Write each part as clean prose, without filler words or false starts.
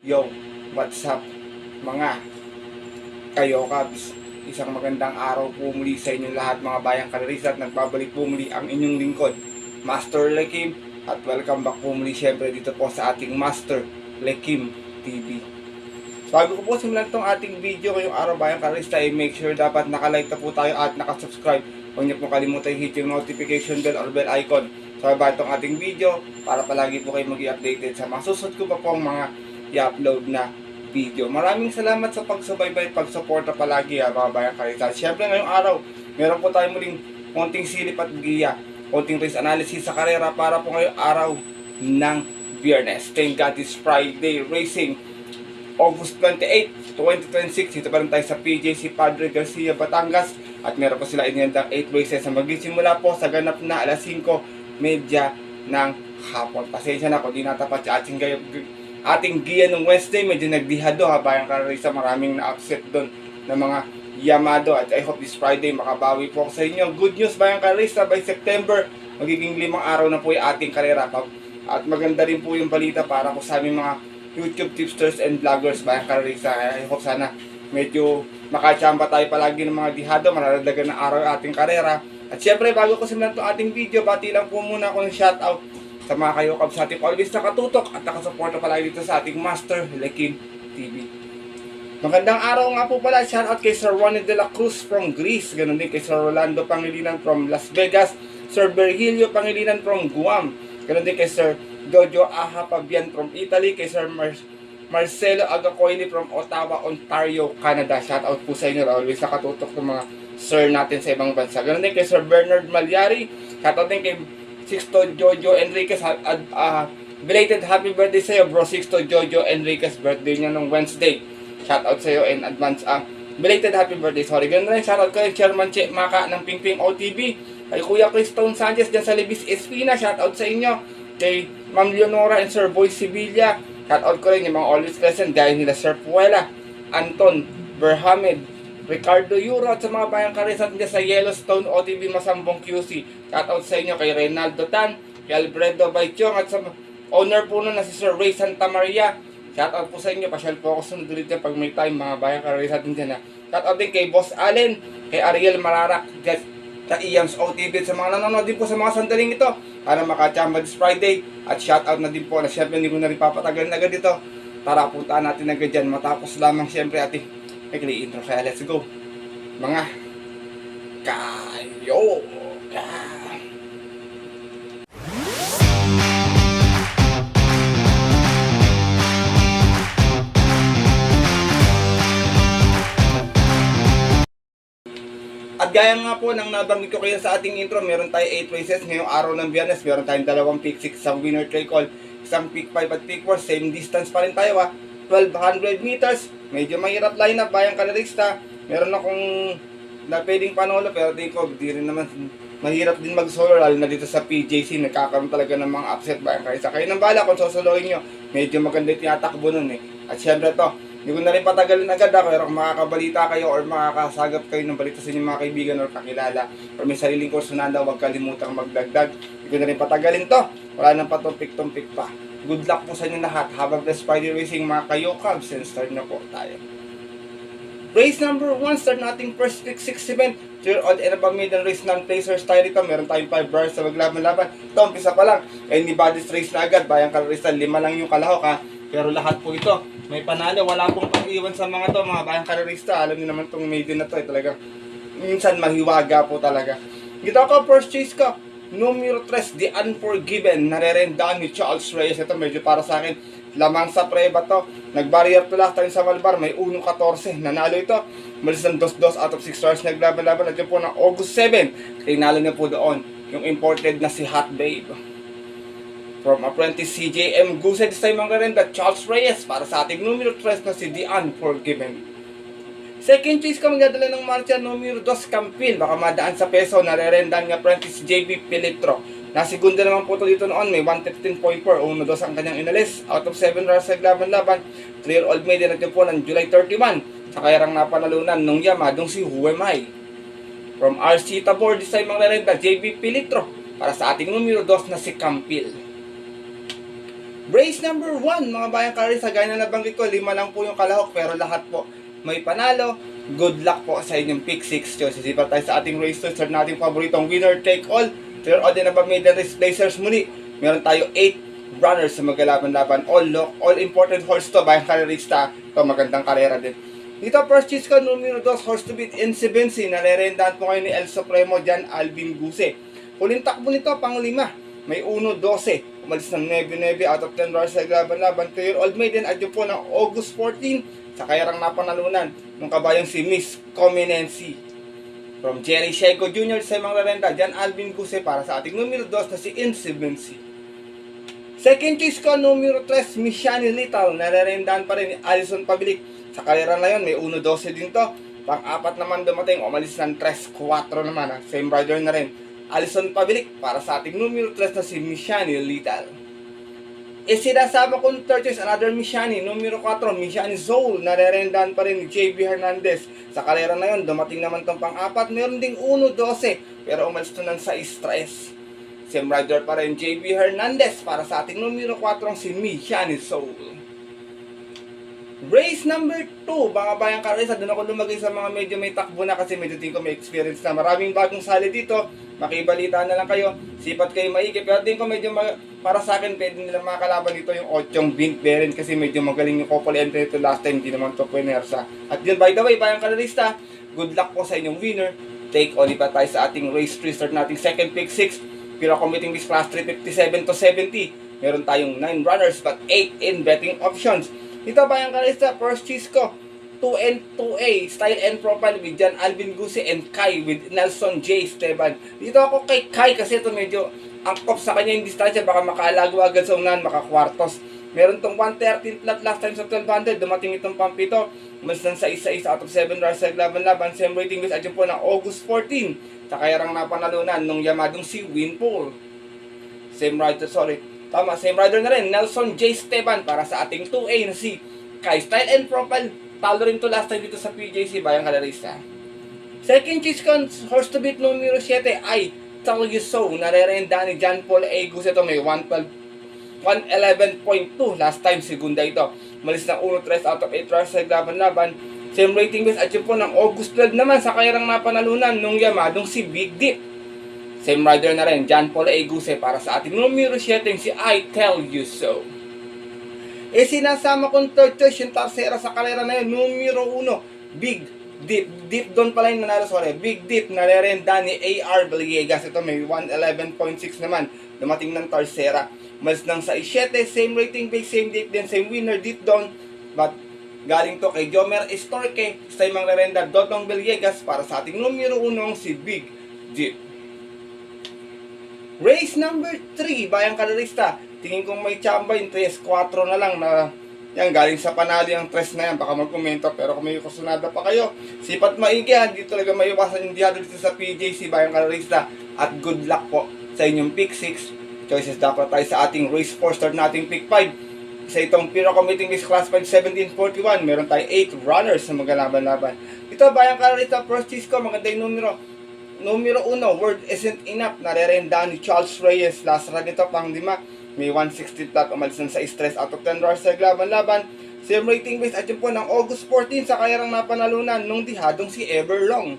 Yo, what's up mga kayokabs? Isang magandang araw po muli sa inyong lahat mga bayang kalaris at nagbabalik po muli ang inyong lingkod, Master Lekim, at welcome back po muli syempre dito po sa ating Master Lekim TV. Bago ko po simulan itong ating video ngayong araw bayang kalaris ay make sure dapat nakalike na po tayo at nakasubscribe. Huwag niyo po kalimutan hit yung notification bell or bell icon sa baba itong ating video para palagi po kayo mag-i-updated sa mga susunod ko pa pong mga i-upload na video. Maraming salamat sa pagsubaybay, pagsuporta palagi mga bayan kalitan. Siyempre ngayong araw, meron po tayo muling konting silip at giya, konting race analysis sa karera para po ngayong araw ng Biyernes. Thank God it's Friday Racing, August 28, 2026. Ito pa rin tayo sa PJC Padre Garcia, Batangas. At meron po sila iniyandang 8 races na magsisimula po sa ganap na alas 5:30 ng hapon. Pasensya na kung di natapat sa ating giya nung Wednesday, medyo nagdihado bayang kararisa, maraming na-upset doon ng mga Yamado at I hope this Friday makabawi po ako sa inyo. Good news bayang kararisa, by September magiging 5 araw na po yung ating karera at maganda rin po yung balita para po sa aming mga YouTube tipsters and vloggers bayang kararisa. I hope sana medyo makachamba tayo palagi ng mga dihado, mararadagan na araw yung ating karera. At syempre bago ko simulan itong ating video, bati lang po muna ako ng shoutout sa mga kayokab sa ating always nakatutok at nakasuporta palagi dito sa ating Master Lekim TV. Magandang araw nga po pala, shoutout kay Sir Ronnie de la Cruz from Greece, ganun din kay Sir Rolando Pangilinan from Las Vegas, Sir Virgilio Pangilinan from Guam, ganun din kay Sir Jojo Ahapabian from Italy, kay Sir Marcelo Agacoili from Ottawa, Ontario, Canada. Shoutout po sa inyo, always nakatutok ng mga sir natin sa ibang bansa. Ganun din kay Sir Bernard Malyari, shoutout din kay Sixto Jojo Enriquez, belated happy birthday sa'yo bro Sixto Jojo Enriquez, birthday niya nung Wednesday. Shoutout sa'yo in advance, belated happy birthday, sorry. Ganun rin, shoutout kay Chairman Che Maka ng Pingping OTV, kay Kuya Cristone Sanchez dyan sa Libis Espina, shoutout sa inyo, kay Ma'am Leonora and Sir Boy Sibilia, shoutout ko rin yung mga always present dahil nila Sir Puela, Anton Berhamed, Ricardo Euro at sa mga bayang karisat niya sa Yellowstone OTV Masambong QC. Shoutout sa inyo kay Reynaldo Tan, kay Alfredo Baichong at sa owner po nun na si Sir Ray Santa Maria. Shoutout po sa inyo, pasyal po ako sunod ulit yan pag may time mga bayang karisat niya na. Shoutout din kay Boss Allen, kay Ariel Mararak, sa Iams OTV at sa mga nanonood din po sa mga sandaling ito para makachamba this Friday. At shoutout na din po na syempre hindi ko na rin papatagal na agad dito. Tara puntaan natin agad dyan matapos lamang syempre ating intro. Kaya let's go mga kayoka. At gaya nga po ng nabanggit ko kayo sa ating intro, meron tayo 8 races ngayong araw ng Biyernes. Meron tayong dalawang pick 6 sa winner tray call, isang pick 5 at pick 4, same distance pa rin tayo 1200 meters. Medyo mahirap lineup bayang kanarista. Meron akong na pwedeng panolo pero di rin naman mahirap din mag-solo lalo na dito sa PJC. Nagkakaroon talaga ng mga upset bayang kanarista. Kayo nang bala kung sosolohin nyo. Medyo maganda yung tinatakbo nun At syempre to, hindi ko na rin patagalin agad pero kung makakabalita kayo or makakasagap kayo ng balita sa inyong mga kaibigan or kakilala or may sariling kursunanda, huwag kalimutang magdagdag. Hindi ko na rin patagalin to. Wala nang patumpik-tumpik pa. Good luck po sa inyo lahat. Have a blessed Friday Racing mga kayokabs, and start na po tayo. Race number 1, start nating first pick 6 event. 3-year-old and above maiden race non-placers tayo rito. Meron tayong 5 bars sa maglaban-laban. Ito, umpisa pa lang. Anybody's race na agad. Bayang kalarista, 5 lang yung kalahok Pero lahat po ito, may panalo. Wala pong pag-iwan sa mga to, mga bayang kalarista. Alam niyo naman itong maiden na to. Talagang minsan mahiwaga po talaga. Dito ako, first chase ko. Numero 3, The Unforgiven, narerendaan ni Charles Reyes. Ito medyo para sa akin, lamang sa preba to. Nag-barrier to last time sa Malbar, may 1-14. Nanalo ito, malis ng 2-2 out of 6 stars naglaban-laban. At yun po ng August 7, tinalo niya po doon yung imported na si Hot Babe. From apprentice CJM Guse, this time ang rerenda, Charles Reyes, para sa ating numero 3 na si The Unforgiven. Second choice ko magdadala ng marcha numero 2 Campil, baka madaan sa peso, narerendan niya apprentice JB Pilitro. Nasigunda naman po ito dito noon, may 115.4, 1-2 ang kanyang inalis. Out of 7 runs sa laban-laban, 3-year-old maiden natin po ng July 31. Sa kayarang napanalunan nung Yamadong si Who Am I. From RC Tabor, this time ang rerenda JB Pilitro, para sa ating numero 2 na si Campil. Race number 1, mga bayang kalorista, gaya na nabanggit ko, 5 lang po yung kalahok, pero lahat po may panalo. Good luck po sa inyong pick 6 choices. Sisipat tayo sa ating race to start nating paboritong winner take all. Clear all din na ba middle race placers muli. Meron tayo 8 runners sa magalaban-laban. All important horse to, bayang kalorista. Ito, magandang karera din. Dito, first choice ko, numero 2, horse to beat Insibency. Nare-rendahan po kayo ni El Supremo dyan, Alvin Guse. Huling takbo nito, pang 5. May 1-12. Umalis ng 9-9 out of 10 runners sa laban-laban. Clear Old Maiden at po ng August 14 sa kayarang napanalunan ng kabayang si Miss Comenency. From Jerry Shego Jr. sa mga renta, Jan Alvin Guse para sa ating numero 2 na si Insibency. Second choice ko, numero 3, Miss Shani Little. Nare-rendahan pa rin ni Alison Pabilik. Sa kayarang na yun, may 1-12 din to. Pang-4 naman dumating, umalis ng 3-4 naman. Same rider na rin. Alison Pabilik para sa ating numero 3 na si Mishani Lital. Sinasama kong third choice, another Mishani, numero 4, Mishani Soul. Nare-rendahan pa rin ni JB Hernandez. Sa kalera na yun, dumating naman itong pang-4. Meron ding 1-12, pero umalis ito ng 6-3. Same rider pa rin JB Hernandez para sa ating numero 4 si Mishani Soul. Race number 2, mga bayang karesa, doon ako lumagay sa mga medyo may takbo na kasi medyo tingin ko may experience na. Maraming bagong sali dito, makibalita na lang kayo, sipat kayo maigi. Pero tingin ko medyo para sa akin, pwede nila makakalaban dito yung 8 Bint Beren kasi medyo magaling yung couple entry ito last time, hindi naman ito punersa. At yun, by the way, bayang karesa, good luck po sa inyong winner. Take only pa tayo sa ating race 3, start nating second pick 6, pero committing this class 357 to 70. Meron tayong 9 runners but 8 in betting options. Ito bayang kalista, first choice ko, 2N2A, style and profile with Jan Alvin Guse and Kai with Nelson J. Esteban. Dito ako kay Kai kasi ito medyo angkop sa kanya yung distansya, baka makaalago agad sa unahan, makakwartos. Meron tong 113 flat last time sa 1200, dumating itong pampito, mas nang sa 6 out of 7 runs sa laban-laban, same rating base at yun po ng August 14, sa kayarang napanalunan nung yamadong si Winpool. Same rider na rin, Nelson J. Esteban para sa ating 2A na si Kai. Style and profile, talo rin to last time dito sa PJC, bayang kalarista. Second choice ko, horse to beat numero 7 ay Tell You So. Nare-renda ni John Paul A. Guse ito, may 111.2 last time, segunda ito. Malis ng 1-3 out of 8 runs sa laban-laban. Same rating base at yun po ng August 12 naman sa kayarang napanalunan nung yamadong si Big Dip. Same rider na rin, John Paul A. Guse para sa ating numero 7 si I Tell You So. Sinasama kong third choice yung tarsera sa kalera na yun, numero 1, Big Dip doon pala yung nanalo, Big Dip, nare-renda ni A.R. Villegas. Ito may 111.6 naman, dumating ng tarsera. Mas ng 6-7, same rating base, same date din, same winner, deep down. But galing to kay Jomer Estorque, sa imang nare-renda, Dotong Villegas para sa ating numero 1 si Big Dip. Race number 3, bayang kalarista. Tingin kong may chamba yung 3-4 na lang na yan, galing sa panalo yung 3 na yan. Baka magkomento, pero kung may kusunada pa kayo, sipat maigi ha. Hindi talaga maiwasan yung dihado dito sa PJC, bayang kalarista. At good luck po sa inyong pick 6 choices. Dapat tayo sa ating race 4, start nating pick 5. Sa itong Piro Committing List Class 5 1741, meron tayo 8 runners na magalaban-laban. Ito, bayang kalarista, first choice ko, maganda yung numero 1, Word Isn't Enough. Nare-renda ni Charles Reyes. Last run ito, pang 5. May 160 flat, umalis ng 6-3 out of 10 runs sa laban-laban. Same rating base at yun po ng August 14 sa kayarang napanalunan nung dihadong si Everlong.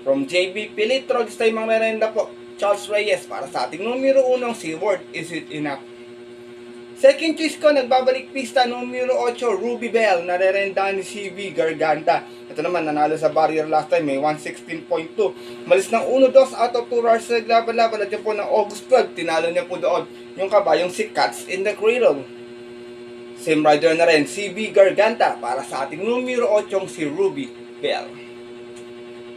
From JB Pilitro, this time ang nare-renda po, Charles Reyes para sa ating numero 1 si Word Isn't Enough. Second choice ko, nagbabalik pista, numero 8, Ruby Bell. Nare-renda ni CV Garganta. Ito naman, nanalo sa barrier last time, may 116.2. Malis ng 1-2 out of 2 runs sa laban-laban. At yun po ng August 12, tinalo niya po doon yung kabayong si Cats in the Cradle. Same rider na rin, CV Garganta para sa ating numero 8 si Ruby Bell.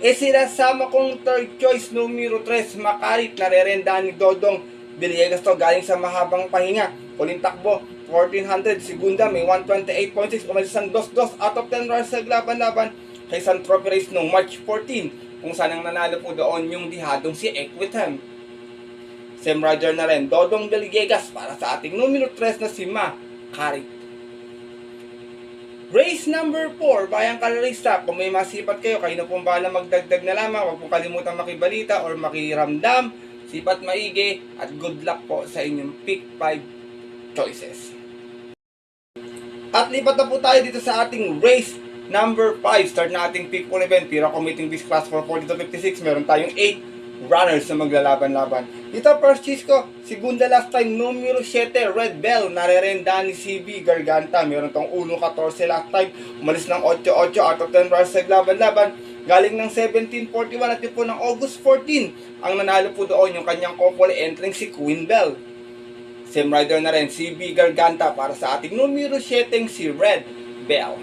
Sinasama kong third choice, numero 3, Makarit. Nare-renda ni Dodong Villegas to, galing sa mahabang pahinga. Huling takbo, 1400, segunda, may 128.6, umalis ang 2-2 out of 10 runs sa laban-laban kay San Trophy Race noong March 14, kung saan ang nanalo po doon yung dihadong si Equitem. Same rider na rin, Dodong Villegas para sa ating numero 3 na si Makarit. Race number 4, bayang kalarista, kung may masipat kayo, kayo na pong bahala magdagdag na lamang. Huwag pong kalimutan makibalita or makiramdam. Sipat maigi at good luck po sa inyong pick 5 choices. At lipat na po tayo dito sa ating race number 5. Start na ating pick for event. Pira committing this class for 40-56. Meron tayong 8 runners na maglalaban-laban. Dito first choice ko, segunda last time, numero 7, Red Bell. Narerenda ni CB Garganta. Meron tong 1-14 last time. Umalis ng 8-8 out of 10 runners sa laban-laban. Galing ng 17-41 at yun po ng August 14. Ang nanalo po doon yung kanyang couple entering si Queen Bell. Same rider na rin, CB Garganta para sa ating numero 7 si Red Bell.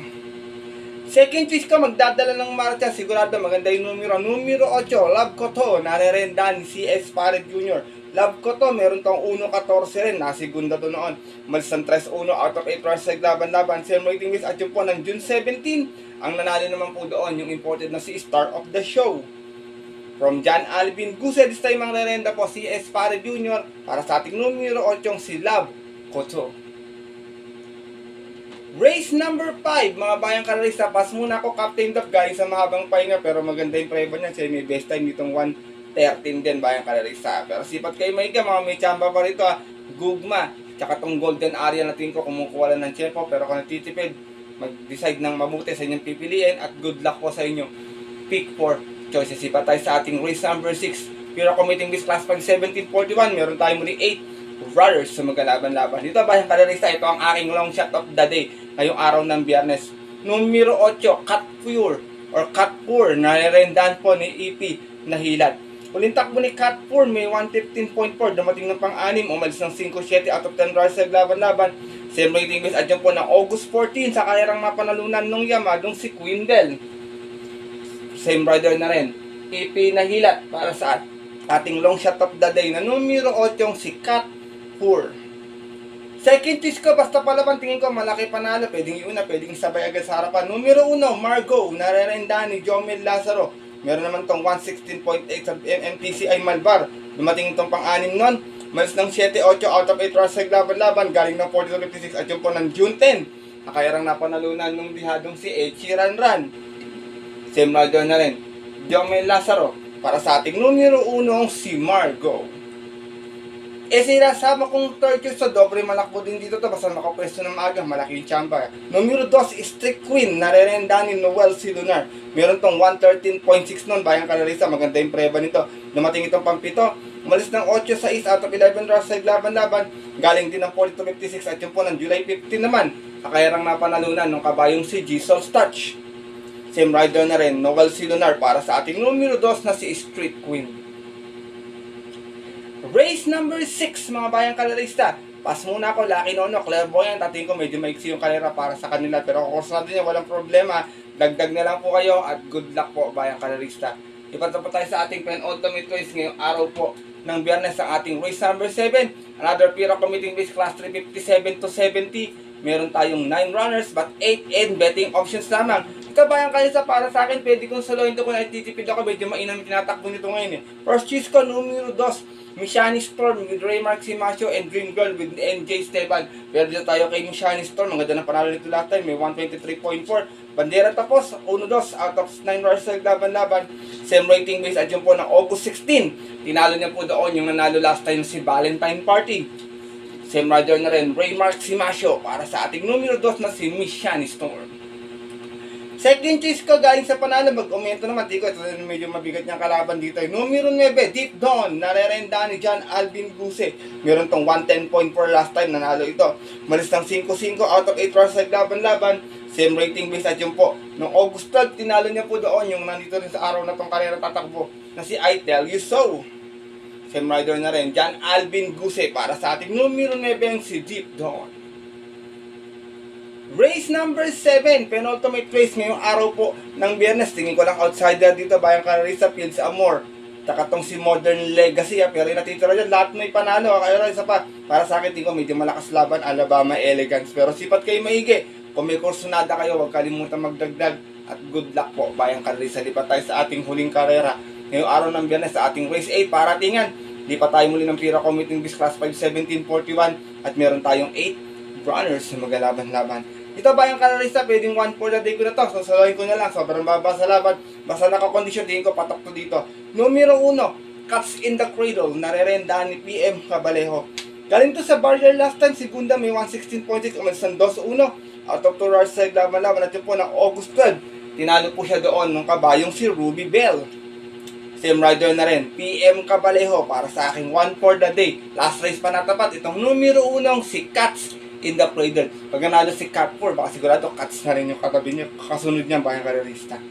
Second choice ko, magdadala ng marcha, sigurado maganda yung numero 8, Love Ko To, narerenda ni CS Pared Jr. Love Ko To, meron tong 1-14 rin, nasigunda to noon. Malis ng 3-1 out of 8 runs sa laban-laban. Same rating list at yun po ng June 17. Ang nanalo naman po doon, yung imported na si Star of the Show. From John Alvin Guse, this time ang rerenda po si S. Pare Jr. para sa ating numero 8 si Love Ko To. Race number 5, mga bayang karalista. Pas muna ako, Captain Duff, galing sa mahabang pahinga, pero maganda yung prebo niya. Siya may best time ditong 1:13 din, bayang karalista. Pero sipat kayo maiga, mga may chamba pa rito Gugma, tsaka tong golden area natin ko, kumukuha lang ng tempo. Pero kung natitipid, mag-decide ng mabuti sa inyong pipiliin. At good luck po sa inyo. Pick 4 choices. Sipa tayo sa ating race number 6. Pira committing this class pag 17:41. Meron tayo muli 8 runners sa magalaban-laban. Dito bayang karalista, ito ang aking long shot of the day ngayong araw ng Biyernes. Numero 8, Cut Pure or Cut Pure, narerendahan po ni EP na hilat. Uling takbo ni Cut Pure, may 115.4, dumating ng pang-6, umalis ng 5-7 out of 10 runners sa laban-laban. Same rating base at dyan po ng August 14 sa karerang mapanalunan ng Yamadong si Queen Bell. Same rider na rin, EP na hilat para sa ating long shot of the day na numero 8 si Cut Pure. Second choice ko, basta palaban, tingin ko malaki panalo, pwedeng iuna, pwedeng sabay agad sa harapan. Numero 1, Margo, narerenda ni Jomel Lazaro. Meron naman tong 116.8 sa MMPCI Malbar. Dumating itong pang-6 nun, malis ng 7-8 out of 8 runs sa laban-laban, galing ng 40-56 at yun po ng June 10. Nakayarang napanalunan nung dihadong si Ed Sheeran Run. Same rider na rin, Jomel Lazaro, para sa ating numero 1 si Margo. Sinasama kong third choice sa dobre malakbo din dito to, basta makapwesto ng maaga, malaki yung chamba. Numero 2, Strict Queen, narerenda ni Noel C. Lunar. Meron tong 113.6 nun, bayang karalista, maganda yung preba nito. Dumating itong pampito, umalis ng 8-6 out of 11 runs sa laban-laban, galing din ng 40-56 at yun po ng July 15 naman, nakayarang napanalunan ng kabayong si Jesus Touch. Same rider na rin, Noel C. Lunar, para sa ating numero 2 na si Street Queen. Race number 6, mga bayang kalerista. Pas muna ako, Lucky Nono, Clairvoyant. Tating ko medyo maiksi yung kalera para sa kanila. Pero kung course natin yan, walang problema. Dagdag na lang po kayo at good luck po, bayang kalerista. Ipat po tayo sa ating penultimate race ngayong araw po ng Biyernes ang ating race number 7. Another Pira committing race class 357-70. Meron tayong 9 runners but 8 and betting options lamang. Ito bayang kalerista, para sa akin, pwede kong saloin ito kung natitipid ako. Medyo mainam yung tinatakbo nito ngayon First choice ko, numero 2. Mishani Storm with Raymark Simasio and Dream Girl with NJ Esteban. Pero dito tayo kay Mishani Storm. Ang ganda ng panalo nito last time. May 123.4. Bandera tapos. 1-2 out of 9 runners sa laban-laban. Same rating base at yun po ng August 16. Tinalo niya po doon yung nanalo last time si Valentine Party. Same rider na rin, Raymark Simasio, para sa ating numero 2 na si Mishani Storm. Second choice ko, galing sa panalo, mag-umento naman, di ko, ito medyo mabigat niyang kalaban dito. Numero 9, Deep Dawn, narerenda ni John Alvin Guse. Meron tong 110.4 last time, nanalo ito. Malis ng 5-5 out of 8 runs sa laban-laban. Same rating base at yun po. Noong August 12, tinalo niya po doon yung nandito rin sa araw na tong karera tatakbo na si I Tell You So. Same rider na rin, John Alvin Guse, para sa ating numero 9 si Deep Dawn. Race number 7, penultimate race ngayong araw po ng Biyernes. Tingin ko lang outsider dito, bayang karalista, Fields Amor. Taka tong si Modern Legacy, pero yung natitira dyan, lahat may panalo. Kaya isa pa, para sa akin, tingin ko medyo malakas laban, Alabama Elegance. Pero sipat kayo maigi. Kung may kursunada kayo, huwag kalimutan magdagdag. At good luck po, bayang karalista. Lipat tayo sa ating huling karera ngayong araw ng Biyernes sa ating race 8, paratingan. Lipat tayo muli ng Pira committing this class 5, 17:41. At meron tayong 8 runners na magalaban-laban. Ito bayang karalista, pwedeng 1 for the day ko na to. So saloyin ko na lang, sobrang baba sa laban. Basta nakakondisyon, tingin ko patok to dito. Numero 1, Cats in the Cradle, narerenda ni PM Cabalejo. Galing to sa barrier last time, si Gunda may 116.6, umalis ng 2-1. Out of 2 hours sa laban-laban natin po ng August 12. Tinalo po siya doon ng kabayong si Ruby Bell. Same rider na rin, PM Cabalejo para sa aking 1 for the day. Last race pa natapat, itong numero 1 si Cats in the Cradle. Pag nanalo si Cat 4, baka sigurado Cats na rin yung katabi niya, kasunod niya bayang karerista.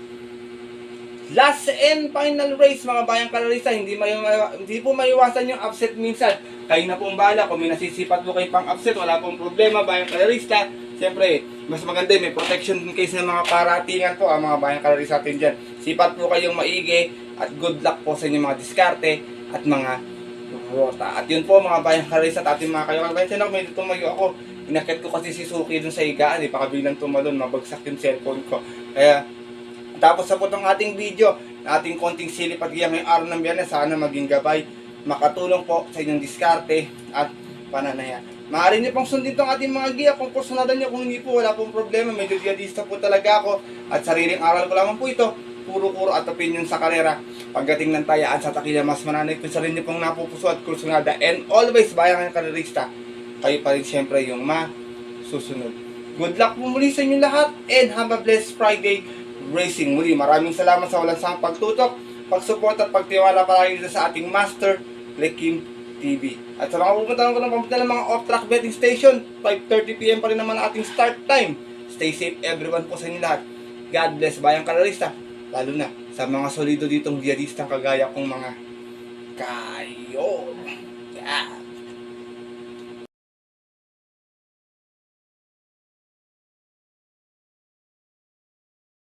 Last and final race mga bayang karerista, hindi po maiwasan yung upset minsan. Kayo na pong bahala, kung may nasisipat po kayo pang upset, wala pong problema bayang karerista. Siyempre, mas maganda may protection din kayo sa mga paratingan po, mga bayang karerista natin dyan. Sipat po kayong maigi at good luck po sa inyong mga diskarte at mga rota. At yun po mga bayang karerista at ating mga kayo. Kaya may tumayo ako. Inakit ko kasi si Suki dun sa higaan, pakabiglang tumalon, mabagsak yung cellphone ko. Kaya, tapos sa po itong ating video, ating konting silip at giyang ngayong araw ng Biyernes, sana maging gabay, makatulong po sa inyong diskarte at pananaya. Maaari niyo pong sundin itong ating mga giya kung personalan niyo, kung hindi po, wala pong problema, medyo giyadista po talaga ako at sariling aral ko lamang po ito, puro-puro at opinion sa karera. Pagdating ng tayaan sa takila, mas mananay kung sarili niyo pong napupuso at kursunada, and always bayang ng karerista, kayo pa rin siyempre yung masusunod. Good luck po muli sa inyo lahat and have a blessed Friday racing muli. Maraming salamat sa walang sangang pagtutok, pagsupport at pagtiwala palagi dito sa ating Master Lekim TV. At sa mga pupunta ng mga off-track betting station, 5:30 PM pa rin naman ang ating start time. Stay safe everyone po sa inyo lahat. God bless bayang karerista, lalo na sa mga solido ditong diadistang kagaya kong mga kayo. Yeah.